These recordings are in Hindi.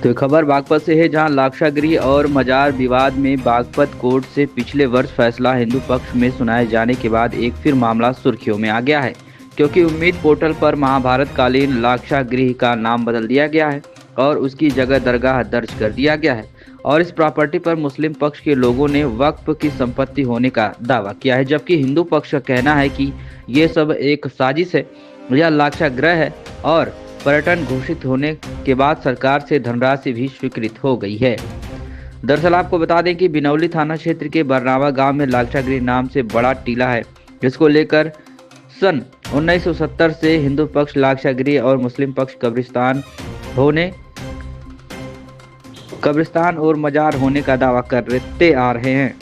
तो खबर बागपत से है, जहां लाक्षागृह और मजार विवाद में बागपत कोर्ट से पिछले वर्ष फैसला हिंदू पक्ष में सुनाए जाने के बाद एक फिर मामला सुर्खियों में आ गया है, क्योंकि उम्मीद पोर्टल पर महाभारत कालीन लाक्षागृह का नाम बदल दिया गया है और उसकी जगह दरगाह दर्ज कर दिया गया है। और इस प्रॉपर्टी पर मुस्लिम पक्ष के लोगों ने वक्फ की संपत्ति होने का दावा किया है, जबकि हिंदू पक्ष का कहना है कि ये सब एक साजिश है। यह लाक्षागृह है और पर्यटन घोषित होने के बाद सरकार से धनराशि भी स्वीकृत हो गई है। दरअसल आपको बता दें कि बिनौली थाना क्षेत्र के बरनावा गांव में लाक्षागृह नाम से बड़ा टीला है, जिसको लेकर सन 1970 से हिंदू पक्ष लाक्षागृह और मुस्लिम पक्ष कब्रिस्तान और मजार होने का दावा करते आ रहे हैं।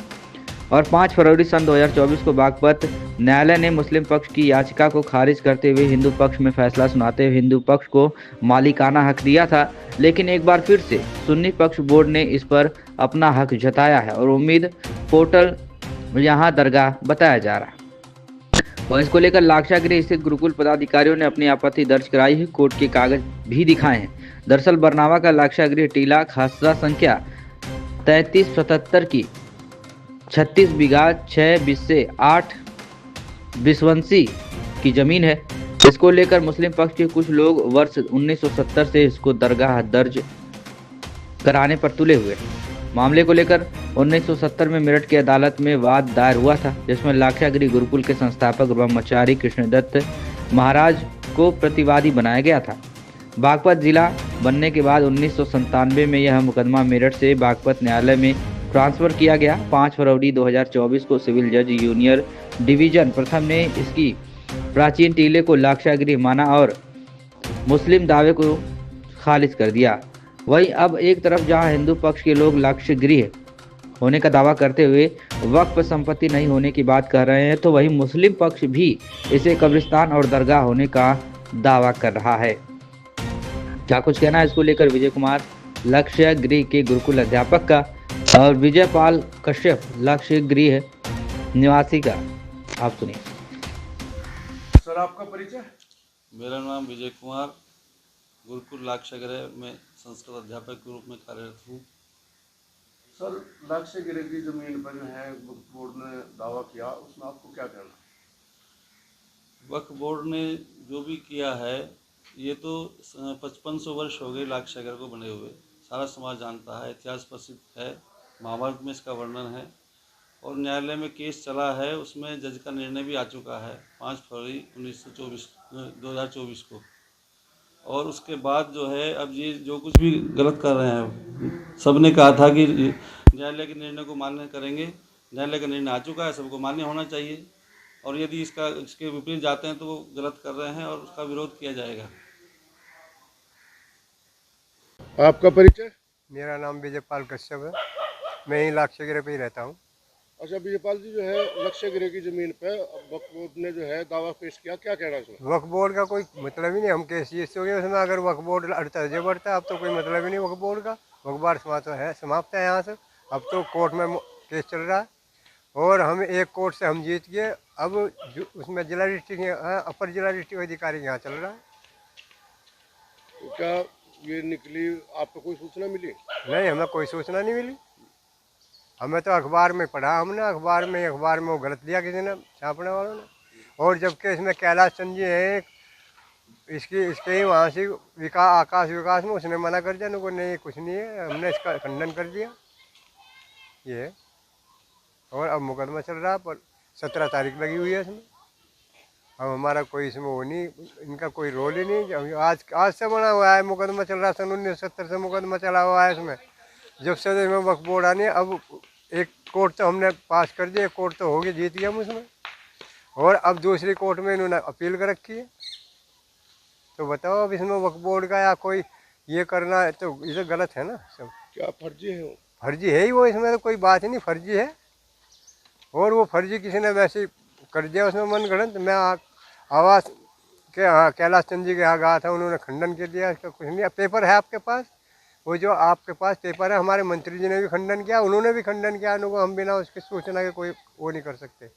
और 5 फरवरी सन 2024 को बागपत न्यायालय ने मुस्लिम पक्ष की याचिका को खारिज करते हुए हिंदू पक्ष में फैसला सुनाते हुए हिंदू पक्ष को मालिकाना हक दिया था। लेकिन एक बार फिर से सुन्नी पक्ष बोर्ड ने इस पर अपना हक जताया है और उम्मीद पोर्टल यहां दरगाह बताया जा रहा है। और इसको लेकर लाक्षागृह स्थित गुरुकुल पदाधिकारियों ने अपनी आपत्ति दर्ज कराई है, कोर्ट के कागज भी दिखाए हैं। दरअसल बरनावा का लाक्षागृह टीला खासरा संख्या 3377 की 36 बीघा 6 बिस्से 8 बिसवंशी की जमीन है। इसको लेकर मुस्लिम पक्ष के कुछ लोग वर्ष 1970 से इसको दरगाह दर्ज कराने पर तुले हुए हैं। मामले को लेकर 1970 में मेरठ की अदालत में वाद दायर हुआ था, जिसमें लाक्षागृह गुरुकुल के संस्थापक ब्रह्मचारी कृष्णदत्त महाराज को प्रतिवादी बनाया गया था। बागपत जिला बनने के बाद 1997 में यह मुकदमा मेरठ से बागपत न्यायालय में ट्रांसफर किया गया। 5 फरवरी 2024 को सिविल जज जूनियर डिवीजन प्रथम ने इसकी प्राचीन टीले को लाक्षागृह माना और मुस्लिम दावे को खारिज कर दिया। वहीं अब एक तरफ जहां हिंदू पक्ष के लोग लाक्षागृह होने का दावा करते हुए वक्फ संपत्ति नहीं होने की बात कह रहे हैं, तो वहीं मुस्लिम पक्ष भी इसे कब्रिस्तान और दरगाह होने का दावा कर रहा है। क्या कुछ कहना है इसको लेकर विजय कुमार, लाक्षागृह के गुरुकुल अध्यापक का, और विजय पाल कश्यप लाक्षागृह निवासी का, आप सुनिए। सर आपका परिचय? मेरा नाम विजय कुमार, गुरुकुल लाक्षागृह में संस्कृत अध्यापक के रूप में कार्यरत हूँ। सर लाक्षागृह की जमीन पर जो है वक्फ बोर्ड ने दावा किया, उसमें आपको क्या कहना? वक्फ बोर्ड ने जो भी किया है, ये तो 5500 वर्ष हो गए लाक्षागृह को बने हुए, सारा समाज जानता है, इतिहास प्रसिद्ध है, महाभारत में इसका वर्णन है और न्यायालय में केस चला है। उसमें जज का निर्णय भी आ चुका है 5 फरवरी 2024 को। और उसके बाद जो है अब ये जो कुछ भी गलत कर रहे हैं, सब ने कहा था कि न्यायालय के निर्णय को मान्य करेंगे। न्यायालय का निर्णय आ चुका है, सबको मान्य होना चाहिए और यदि इसके विपरीत जाते हैं तो वो गलत कर रहे हैं और उसका विरोध किया जाएगा। आपका परिचय? मेरा नाम विजय पाल कश्यप है, मैं ही लाक्षागृह पे ही रहता हूँ। अच्छा विजयपाल जी, जो है लाक्षागृह की जमीन पे वक्फ बोर्ड ने जो है दावा पेश किया, क्या कहना है उसमें? वक्फ बोर्ड का कोई मतलब ही नहीं, हम केस हो गए उसमें। अगर वक्फ बोर्ड अड़ता है जब अड़ता है, अब तो कोई मतलब ही नहीं वक्फ बोर्ड का। वक्फ बोर्ड समाप्त है यहाँ से। अब तो कोर्ट में केस चल रहा है और हम एक कोर्ट से हम जीत गए। अब उसमें जिला डिस्ट्रिक्ट अपर जिला डिस्ट्रिक्ट अधिकारी यहाँ चल रहा है। तो क्या ये निकली, आपको कोई सूचना मिली? नहीं, हमें कोई सूचना नहीं मिली। हमें तो अखबार में पढ़ा, हमने अखबार में वो गलत दिया किसी ने, छापने वालों ने। और जबकि इसमें कैलाश चंद जी हैं, इसके ही वहाँ से आकाश विकास में, उसने मना कर दिया, उनको नहीं कुछ नहीं है, हमने इसका खंडन कर दिया ये। और अब मुकदमा चल रहा है, पर 17 तारीख लगी हुई है इसमें। अब हमारा कोई इसमें वो नहीं, इनका कोई रोल ही नहीं। आज से बना हुआ है मुकदमा, चल रहा है सन 1970 से मुकदमा चला हुआ है इसमें। जब से इसमें वक्फ बोर्ड आने, अब एक कोर्ट तो हमने पास कर दिया, कोर्ट तो हो गया, जीत गया हम उसमें, और अब दूसरी कोर्ट में इन्होंने अपील कर रखी है। तो बताओ अब इसमें वक्फ बोर्ड का या कोई ये करना है तो ये तो गलत है ना सब। क्या फर्जी है? फर्जी है ही वो, इसमें तो कोई बात ही नहीं, फर्जी है। और वो फर्जी किसी ने वैसे कर दिया उसमें मनगढ़ंत। मैं आवास के कैलाश चंद जी के यहाँ गया था, उन्होंने खंडन कर दिया, इसका कुछ नहीं। पेपर है आपके पास, वो जो आपके पास पेपर है, हमारे मंत्री जी ने भी खंडन किया, उन्होंने भी खंडन किया, उनको हम बिना उसकी सूचना के कोई वो नहीं कर सकते।